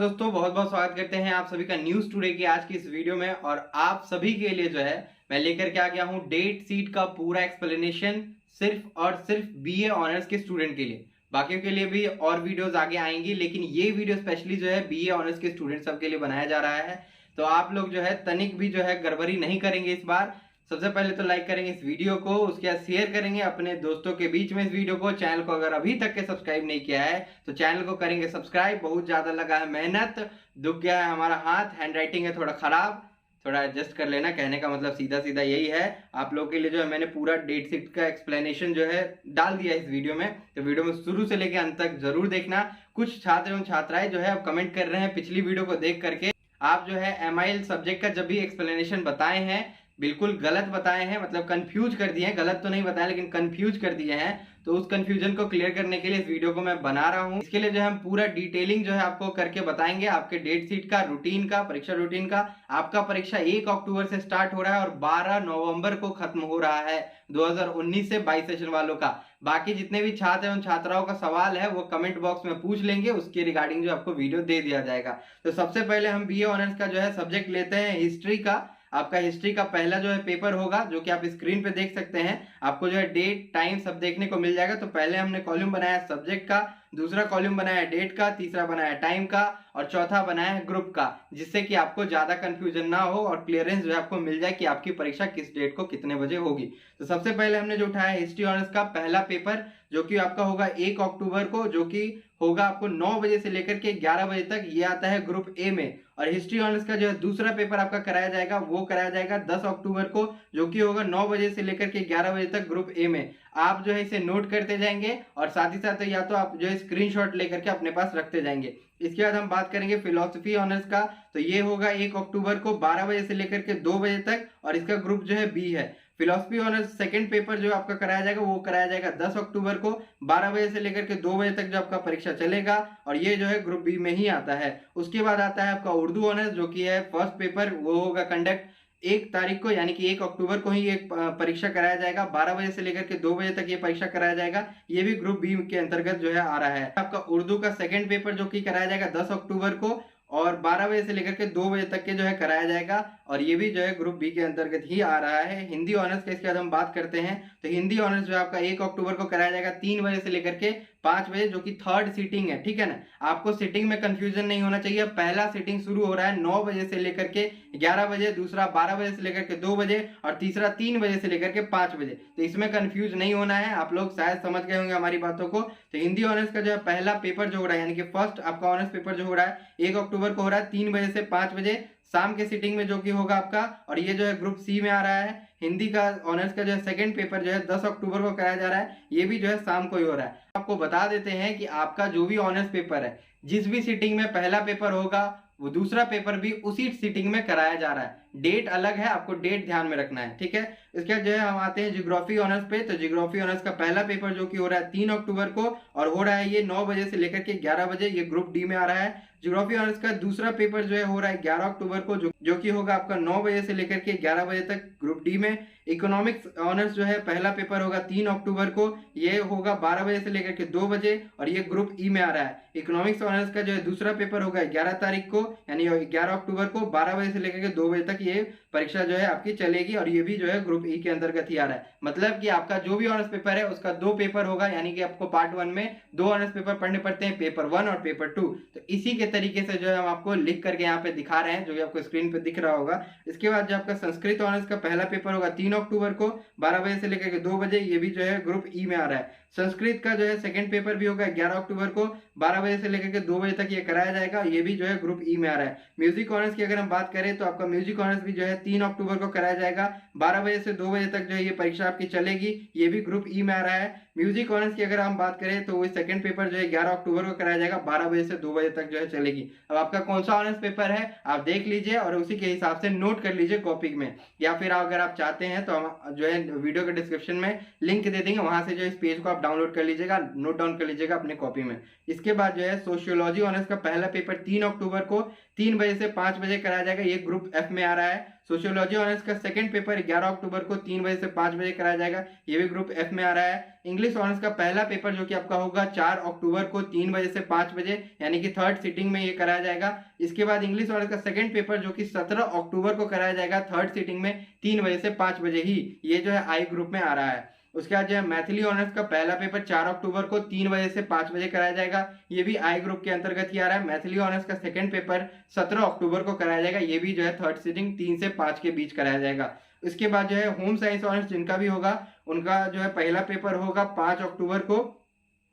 दोस्तों बहुत बहुत स्वागत करते हैं आप सभी का न्यूज टुडे की आज की इस वीडियो में। और आप सभी के लिए जो है मैं लेकर के आ गया हूं डेट सीट का पूरा एक्सप्लेनेशन सिर्फ और सिर्फ बीए ऑनर्स के स्टूडेंट के लिए। बाकियों के लिए भी और वीडियोस आगे आएंगी, लेकिन ये वीडियो स्पेशली जो है बीए ऑनर्स के स्टूडेंट सबके लिए बनाया जा रहा है। तो आप लोग जो है तनिक भी जो है गड़बड़ी नहीं करेंगे इस बार। सबसे पहले तो लाइक करेंगे इस वीडियो को, उसके बाद शेयर करेंगे अपने दोस्तों के बीच में इस वीडियो को। चैनल को अगर अभी तक के सब्सक्राइब नहीं किया है तो चैनल को करेंगे सब्सक्राइब। बहुत ज्यादा लगा है मेहनत, दुख गया है हमारा हाथ, हैंड राइटिंग है थोड़ा खराब, थोड़ा एडजस्ट कर लेना। कहने का मतलब सीधा सीधा यही है। आप लोगों के लिए जो है मैंने पूरा डेट शीट का एक्सप्लेनेशन जो है डाल दिया इस वीडियो में, तो वीडियो में शुरू से लेकर अंत तक जरूर देखना। कुछ छात्र एवं छात्राएं जो है अब कमेंट कर रहे हैं पिछली वीडियो को देख करके, आप जो है एमआईएल सब्जेक्ट का जब भी एक्सप्लेनेशन बताए हैं बिल्कुल गलत बताए हैं, मतलब कंफ्यूज कर दिए हैं। गलत तो नहीं बताया लेकिन कंफ्यूज कर दिए हैं। तो उस कंफ्यूजन को क्लियर करने के लिए इस वीडियो को मैं बना रहा हूं। इसके लिए जो है हम पूरा डिटेलिंग जो है आपको करके बताएंगे, आपके डेट शीट का, रूटीन का, परीक्षा रूटीन का। आपका परीक्षा 1 अक्टूबर से स्टार्ट हो रहा है और 12 नवंबर को खत्म हो रहा है 2019 से 22 सेशन वालों का। बाकी जितने भी छात्र एवं छात्राओं का सवाल है वो कमेंट बॉक्स में पूछ लेंगे, उसके रिगार्डिंग जो आपको वीडियो दे दिया जाएगा। तो सबसे पहले हम बीए ऑनर्स का जो है सब्जेक्ट लेते हैं हिस्ट्री का। आपका हिस्ट्री का पहला जो है पेपर होगा जो कि आप स्क्रीन पे देख सकते हैं। आपको जो है डेट टाइम सब देखने को मिल जाएगा। तो पहले हमने कॉलम बनाया सब्जेक्ट का, दूसरा कॉलम बनाया डेट का, तीसरा बनाया टाइम का और चौथा बनाया है ग्रुप का, जिससे कि आपको ज्यादा कंफ्यूजन ना हो और क्लियरेंस जो है आपको मिल जाए कि आपकी परीक्षा किस डेट को कितने बजे होगी। तो सबसे पहले हमने जो उठाया हिस्ट्री ऑनर्स का पहला पेपर जो कि आपका होगा 1 अक्टूबर को, जो कि होगा आपको 9 बजे से लेकर के 11 बजे तक। ये आता है ग्रुप ए में। और हिस्ट्री ऑनर्स का जो है दूसरा पेपर आपका कराया जाएगा वो कराया जाएगा 10 अक्टूबर को, जो कि होगा 9 बजे से लेकर के 11 बजे तक ग्रुप ए में। आप जो है इसे नोट करते जाएंगे और साथ ही साथ या तो आप जो है स्क्रीनशॉट लेकर के अपने पास रखते जाएंगे। इसके बाद हम बात करेंगे फिलोसफी ऑनर्स का। तो ये होगा 1 अक्टूबर को 12 बजे से लेकर के 2 बजे तक और इसका ग्रुप जो है बी है। फिलोसफी ऑनर्स सेकंड पेपर जो आपका कराया जाएगा वो कराया जाएगा 10 अक्टूबर को 12 बजे से लेकर के 2 बजे तक जो आपका परीक्षा चलेगा और ये जो है ग्रुप बी में ही आता है। उसके बाद आता है आपका उर्दू ऑनर्स जो कि है फर्स्ट पेपर, वो होगा कंडक्ट 1 तारीख को, यानी कि 1 अक्टूबर को ही एक परीक्षा कराया जाएगा। 12 बजे से लेकर के 2 बजे तक ये परीक्षा कराया जाएगा। ये भी ग्रुप बी के अंतर्गत जो है आ रहा है। आपका उर्दू का सेकंड पेपर जो कि कराया जाएगा 10 अक्टूबर को और 12 बजे से लेकर के 2 बजे तक के जो है कराया जाएगा और ये भी जो है ग्रुप बी के अंतर्गत ही आ रहा है। हिंदी ऑनर्स का इसके बाद हम बात करते हैं। तो हिंदी ऑनर्स जो है आपका 1 अक्टूबर को कराया जाएगा 3 बजे से लेकर के 5 बजे, जो कि थर्ड सीटिंग है। ठीक है ना, आपको सीटिंग में कंफ्यूजन नहीं होना चाहिए। पहला सीटिंग शुरू हो रहा है 9 बजे से लेकर के 11 बजे, दूसरा 12 बजे से लेकर के 2 बजे और तीसरा 3 बजे से लेकर के 5 बजे। तो इसमें कंफ्यूज नहीं होना है। आप लोग शायद समझ गए होंगे हमारी बातों को। तो हिंदी ऑनर्स का जो है पहला पेपर जो हो रहा है, यानी कि फर्स्ट आपका ऑनर्स पेपर जो हो रहा है 1 अक्टूबर को हो रहा है 3 बजे से 5 बजे शाम के सीटिंग में, जो कि होगा आपका। और ये जो है ग्रुप सी में आ रहा है। हिंदी का ऑनर्स का जो है सेकंड पेपर जो है 10 अक्टूबर को कराया जा रहा है, ये भी जो है शाम को ही हो रहा है। आपको बता देते हैं कि आपका जो भी ऑनर्स पेपर है, जिस भी सीटिंग में पहला पेपर होगा वो दूसरा पेपर भी उसी सीटिंग में कराया जा रहा है। डेट अलग है, आपको डेट ध्यान में रखना है। ठीक है, इसके बाद जो है हम आते हैं ज्योग्राफी ऑनर्स पे। तो ज्योग्राफी ऑनर्स का पहला पेपर जो कि हो रहा है 3 अक्टूबर को और हो रहा है ये 9 बजे से लेकर के 11 बजे, ये ग्रुप डी में आ रहा है। ज्योग्राफी ऑनर्स का दूसरा पेपर जो है हो रहा है 11 अक्टूबर को, जो कि होगा आपका 9 बजे से लेकर के 11 बजे तक ग्रुप डी में। इकोनॉमिक्स ऑनर्स जो है पहला पेपर होगा 3 अक्टूबर को, ये होगा 12 बजे से लेकर के 2 बजे और ये ग्रुप ई में आ रहा है। इकोनॉमिक्स ऑनर्स का जो है दूसरा पेपर होगा 11 तारीख को, यानी 11 अक्टूबर को 12 बजे से लेकर के 2 बजे तक ये परीक्षा जो है आपकी चलेगी और ये भी जो है ग्रुप ई के अंतर्गत ही आ रहा है। मतलब कि आपका जो भी ऑनर्स पेपर है उसका 2 पेपर होगा, यानी कि आपको पार्ट 1 में 2 ऑनर्स पेपर पढ़ने पड़ते हैं, पेपर 1 और पेपर 2। तो इसी के तरीके से जो है हम आपको लिख करके यहाँ पे दिखा रहे हैं, जो कि आपको स्क्रीन पे दिख रहा होगा। इसके बाद जो आपका संस्कृत ऑनर्स का पहला पेपर होगा 3 अक्टूबर को 12 बजे से लेकर के 2 बजे, ये भी जो है ग्रुप ई में आ रहा है। संस्कृत का जो है सेकंड पेपर भी होगा 11 अक्टूबर को 12 बजे से लेकर के 2 बजे तक ये कराया जाएगा, ये भी जो है ग्रुप ई में आ रहा है। म्यूजिक ऑनर्स की अगर हम बात करें तो आपका म्यूजिक ऑनर्स भी जो है 3 अक्टूबर को कराया जाएगा, 12 बजे से 2 बजे तक जो है ये परीक्षा आपकी चलेगी, ये भी ग्रुप ई में आ रहा है। म्यूजिक ऑनर्स की अगर हम बात करें तो वो सेकंड पेपर जो है 11 अक्टूबर को कराया जाएगा, 12 बजे से 2 बजे तक जो है चलेगी। अब आपका कौन सा ऑनर्स पेपर है आप देख लीजिए और उसी के हिसाब से नोट कर लीजिए कॉपी में, या फिर अगर आप चाहते हैं तो हम जो है वीडियो के डिस्क्रिप्शन में लिंक दे देंगे, वहां से जो इस पेज को आप डाउनलोड कर लीजिएगा, नोट डाउन कर लीजिएगा अपने कॉपी में। इसके बाद जो है सोशियोलॉजी ऑनर्स का पहला पेपर 3 अक्टूबर को 3 बजे से 5 बजे कराया जाएगा, ये ग्रुप एफ में आ रहा है। सोशियोलॉजी ऑनर्स का सेकंड पेपर 11 अक्टूबर को 3 बजे से 5 बजे कराया जाएगा, ये भी ग्रुप एफ में आ रहा है। इंग्लिश ऑनर्स का पहला पेपर जो कि आपका होगा 4 अक्टूबर को 3 बजे से 5 बजे, यानी कि थर्ड सिटिंग में ये कराया जाएगा। इसके बाद इंग्लिश ऑनर्स का सेकंड पेपर जो कि 17 अक्टूबर को कराया जाएगा थर्ड सिटिंग में 3 बजे से 5 बजे ही, ये जो है आई ग्रुप में आ रहा है। उसके बाद जो है मैथिली ऑनर्स का पहला पेपर 4 अक्टूबर को 3 बजे से 5 बजे कराया जाएगा, ये भी आई ग्रुप के अंतर्गत ही आ रहा है। मैथिली ऑनर्स का सेकंड पेपर 17 अक्टूबर को कराया जाएगा, ये भी जो है थर्ड सिटिंग 3 से 5 के बीच कराया जाएगा। इसके बाद जो है होम साइंस ऑनर्स जिनका भी होगा उनका जो है पहला पेपर होगा 5 अक्टूबर को,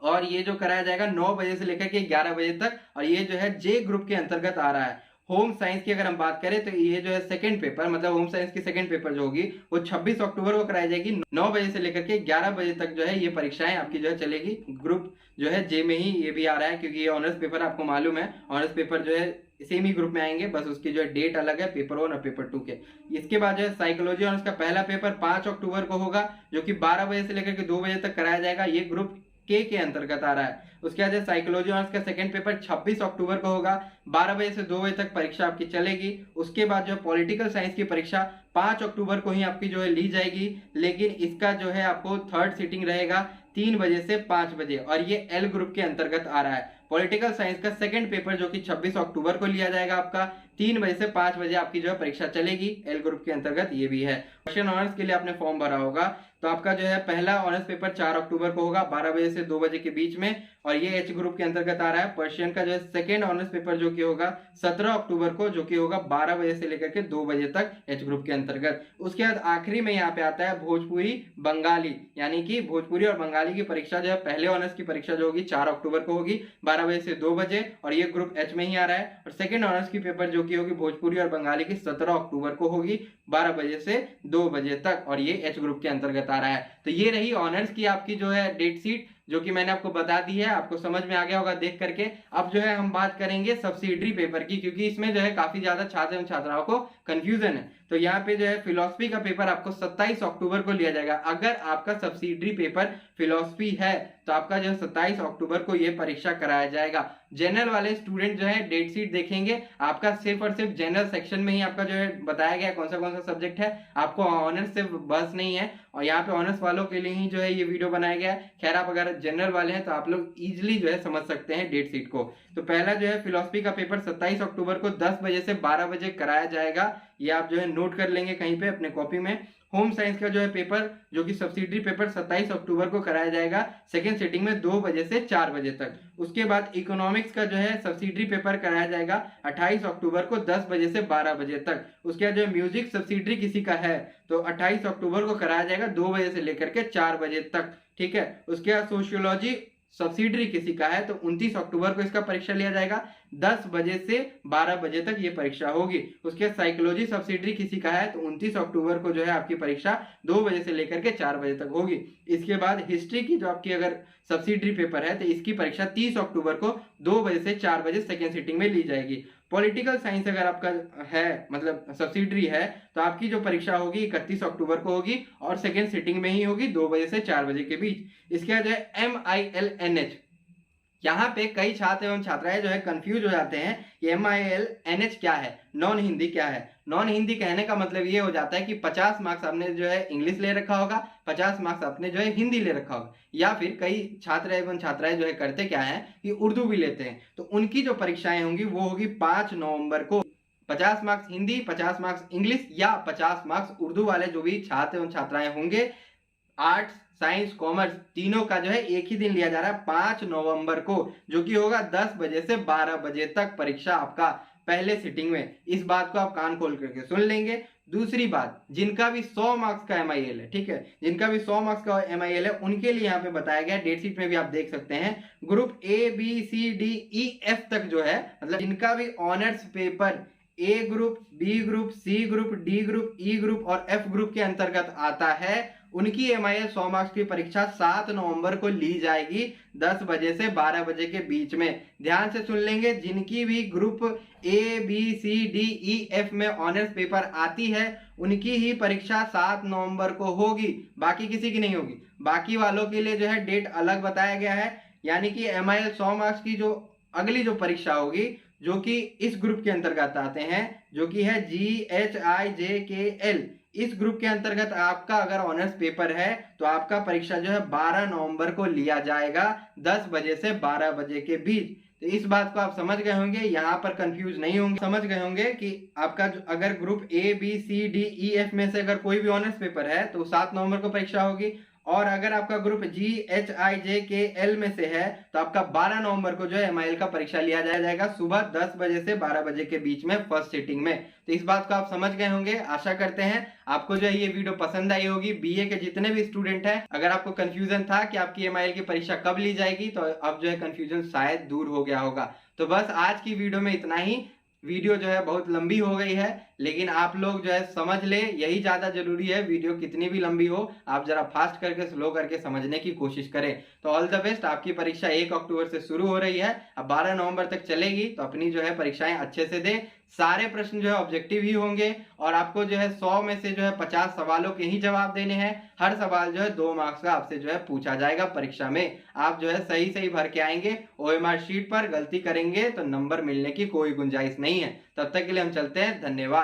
और ये जो कराया जाएगा 9 बजे से लेकर के 11 बजे तक, और ये जो है जे ग्रुप के अंतर्गत आ रहा है। होम साइंस की अगर हम बात करें तो ये जो है सेकंड पेपर, मतलब होम साइंस की सेकंड पेपर जो होगी वो 26 अक्टूबर को कराई जाएगी। 9 बजे से लेकर के 11 बजे तक जो है ये परीक्षाएं आपकी जो है चलेगी। ग्रुप जो है जे में ही ये भी आ रहा है, क्योंकि ये ऑनर्स पेपर आपको मालूम है, ऑनर्स पेपर जो है सेम ही ग्रुप में आएंगे, बस उसकी जो है डेट अलग है, पेपर 1 और पेपर 2 के। इसके बाद जो है साइकोलॉजी ऑनर्स का पहला पेपर 5 अक्टूबर को होगा, जो कि 12 बजे से लेकर के 2 बजे तक कराया जाएगा, ये ग्रुप के अंतर्गत आ रहा है। उसके बाद साइकोलॉजी ऑनर्स का सेकंड पेपर 26 अक्टूबर को होगा, 12 बजे से 2 बजे तक परीक्षा आपकी चलेगी। उसके बाद जो पॉलिटिकल साइंस की परीक्षा 5 अक्टूबर को ही आपकी जो है ली जाएगी, लेकिन इसका जो है आपको थर्ड सिटिंग रहेगा 3 बजे से 5 बजे, और ये एल ग्रुप के अंतर्गत आ रहा है। पॉलिटिकल साइंस का सेकंड पेपर जो कि 26 अक्टूबर को लिया जाएगा आपका, 3 बजे से 5 बजे आपकी जो है परीक्षा चलेगी, एल ग्रुप के अंतर्गत ये भी है। पर्शियन ऑनर्स के लिए आपने फॉर्म भरा होगा, तो आपका जो है पहला ऑनर्स पेपर 4 अक्टूबर को होगा 12 बजे से 2 बजे के बीच में, और ये एच ग्रुप के अंतर्गत आ रहा है। पर्शियन का जो है सेकंड ऑनर्स पेपर जो कि होगा 17 अक्टूबर को, जो कि होगा 12 बजे से लेकर के 2 बजे तक, एच ग्रुप के अंतर्गत। उसके बाद आखिरी में यहाँ पे आता है भोजपुरी बंगाली, यानी कि भोजपुरी और बंगाली की परीक्षा जो है पहले ऑनर्स की परीक्षा जो होगी 4 अक्टूबर को होगी 12 बजे से 2 बजे, और ये ग्रुप एच में ही आ रहा है। और सेकंड ऑनर्स की पेपर जो कि होगी भोजपुरी और बंगाली की 17 अक्टूबर को होगी 12 बजे से 2 बजे तक, और ये एच ग्रुप के अंतर्गत आ रहा है। तो ये रही ऑनर्स की आपकी जो है डेट शीट, जो कि मैंने आपको बता दी है, आपको समझ में आ गया होगा देख करके। अब जो है हम बात करेंगे सब्सिडरी पेपर की, क्योंकि इसमें जो है काफी ज्यादा छात्र एवं छात्राओं को कंफ्यूजन है। तो यहाँ पे जो है फिलोसफी का पेपर आपको 27 अक्टूबर को लिया जाएगा। अगर आपका सब्सिडरी पेपर फिलोसफी है तो आपका जो है 27 अक्टूबर को ये परीक्षा कराया जाएगा। जनरल वाले स्टूडेंट जो है डेट शीट देखेंगे, आपका सिर्फ और सिर्फ जनरल सेक्शन में ही आपका जो है बताया गया कौन सा सब्जेक्ट है, आपको ऑनर्स से बस नहीं है, और यहाँ पे ऑनर्स वालों के लिए ही जो है ये वीडियो बनाया गया है। खैर आप अगर जनरल वाले हैं तो आप लोग इजिली जो है समझ सकते हैं डेट शीट को। तो पहला जो है फिलोसफी का पेपर 27 अक्टूबर को 10 बजे से 12 बजे कराया जाएगा, ये आप जो है नोट कर लेंगे कहीं पे अपने कॉपी में। होम साइंस का जो है पेपर जो कि सब्सिडरी पेपर 27 अक्टूबर को कराया जाएगा सेकेंड सिटिंग में 2 बजे से 4 बजे तक। उसके बाद इकोनॉमिक्स का जो है सब्सिडरी पेपर कराया जाएगा 28 अक्टूबर को 10 बजे से 12 बजे तक। उसके बाद जो म्यूजिक सब्सिडरी किसी का है तो 28 अक्टूबर को कराया जाएगा 2 बजे से लेकर के 4 बजे तक, ठीक है। उसके बाद सोशियोलॉजी सब्सिडरी किसी का है तो 29 अक्टूबर को इसका परीक्षा लिया जाएगा, 10 बजे से 12 बजे तक ये परीक्षा होगी। उसके साइकोलॉजी सब्सिडरी किसी का है तो 29 अक्टूबर को जो है आपकी परीक्षा 2 बजे से लेकर के 4 बजे तक होगी। इसके बाद हिस्ट्री की जो आपकी अगर सब्सिडरी पेपर है तो इसकी परीक्षा 30 अक्टूबर को 2 बजे से 4 बजे सेकेंड सिटिंग में ली जाएगी। पॉलिटिकल साइंस अगर आपका है मतलब सब्सिडरी है तो आपकी जो परीक्षा होगी 31 अक्टूबर को होगी और सेकेंड सिटिंग में ही होगी 2 बजे से 4 बजे के बीच। इसके बाद है MILNH, यहाँ पे कई छात्र एवं छात्राएं जो है कंफ्यूज हो जाते हैं कि MILNH क्या है, नॉन हिंदी क्या है। नॉन हिंदी कहने का मतलब ये हो जाता है कि 50 मार्क्स आपने जो है इंग्लिश ले रखा होगा, 50 मार्क्स आपने जो है हिंदी ले रखा होगा, या फिर कई छात्र एवं छात्राएं जो है करते क्या है कि उर्दू भी लेते हैं। तो उनकी जो परीक्षाएं होंगी वो होगी 5 नवंबर को। 50 मार्क्स हिंदी, 50 मार्क्स इंग्लिश या 50 मार्क्स उर्दू वाले जो भी छात्र एवं छात्राएं होंगे, आर्ट्स साइंस कॉमर्स तीनों का जो है एक ही दिन लिया जा रहा है 5 नवंबर को, जो कि होगा 10 बजे से 12 बजे तक परीक्षा आपका पहले सिटिंग में। इस बात को आप कान खोल करके सुन लेंगे। दूसरी बात, जिनका भी 100 मार्क्स का MIL है, ठीक है, जिनका भी 100 मार्क्स का MIL है उनके लिए यहाँ पे बताया गया, डेट शीट में भी आप देख सकते हैं, ग्रुप ABCDEF तक जो है, मतलब जिनका भी honours paper A group, B group, C group, D group, E group और F ग्रुप के अंतर्गत आता है, उनकी MIL 100 मार्क्स की परीक्षा 7 नवंबर को ली जाएगी 10 बजे से 12 बजे के बीच में। ध्यान से सुन लेंगे, जिनकी भी ग्रुप ABCDEF में ऑनर्स पेपर आती है उनकी ही परीक्षा 7 नवंबर को होगी, बाकी किसी की नहीं होगी। बाकी वालों के लिए जो है डेट अलग बताया गया है, यानी कि MIL 100 मार्क्स की जो अगली जो परीक्षा होगी जो कि इस ग्रुप के अंतर्गत आते हैं, जो कि है GHIJKL। इस ग्रुप के अंतर्गत आपका अगर ऑनर्स पेपर है तो आपका परीक्षा जो है 12 नवंबर को लिया जाएगा 10 बजे से 12 बजे के बीच। तो इस बात को आप समझ गए होंगे, यहाँ पर कंफ्यूज नहीं होंगे, समझ गए होंगे कि आपका अगर ग्रुप ABCDEF में से अगर कोई भी ऑनर्स पेपर है तो 7 नवंबर को परीक्षा होगी, और अगर आपका ग्रुप GHIJKL में से है तो आपका 12 नवंबर को जो है MIL का परीक्षा लिया जाएगा सुबह 10 बजे से 12 बजे के बीच में फर्स्ट सिटिंग में। तो इस बात को आप समझ गए होंगे। आशा करते हैं आपको जो है ये वीडियो पसंद आई होगी। BA के जितने भी स्टूडेंट हैं, अगर आपको कंफ्यूजन था कि आपकी MIL की परीक्षा कब ली जाएगी, तो अब जो है कंफ्यूजन शायद दूर हो गया होगा। तो बस आज की वीडियो में इतना ही। वीडियो जो है बहुत लंबी हो गई है, लेकिन आप लोग जो है समझ ले, यही ज्यादा जरूरी है। वीडियो कितनी भी लंबी हो, आप जरा फास्ट करके स्लो करके समझने की कोशिश करें। तो ऑल द बेस्ट। आपकी परीक्षा 1 अक्टूबर से शुरू हो रही है, अब 12 नवंबर तक चलेगी, तो अपनी जो है परीक्षाएं अच्छे से दे। सारे प्रश्न जो है ऑब्जेक्टिव ही होंगे, और आपको जो है 100 में से जो है 50 सवालों के ही जवाब देने हैं। हर सवाल जो है 2 मार्क्स का आपसे जो है पूछा जाएगा परीक्षा में। आप जो है सही सही भर के आएंगे। OMR शीट पर गलती करेंगे तो नंबर मिलने की कोई गुंजाइश नहीं है। तब तक के लिए हम चलते हैं, धन्यवाद।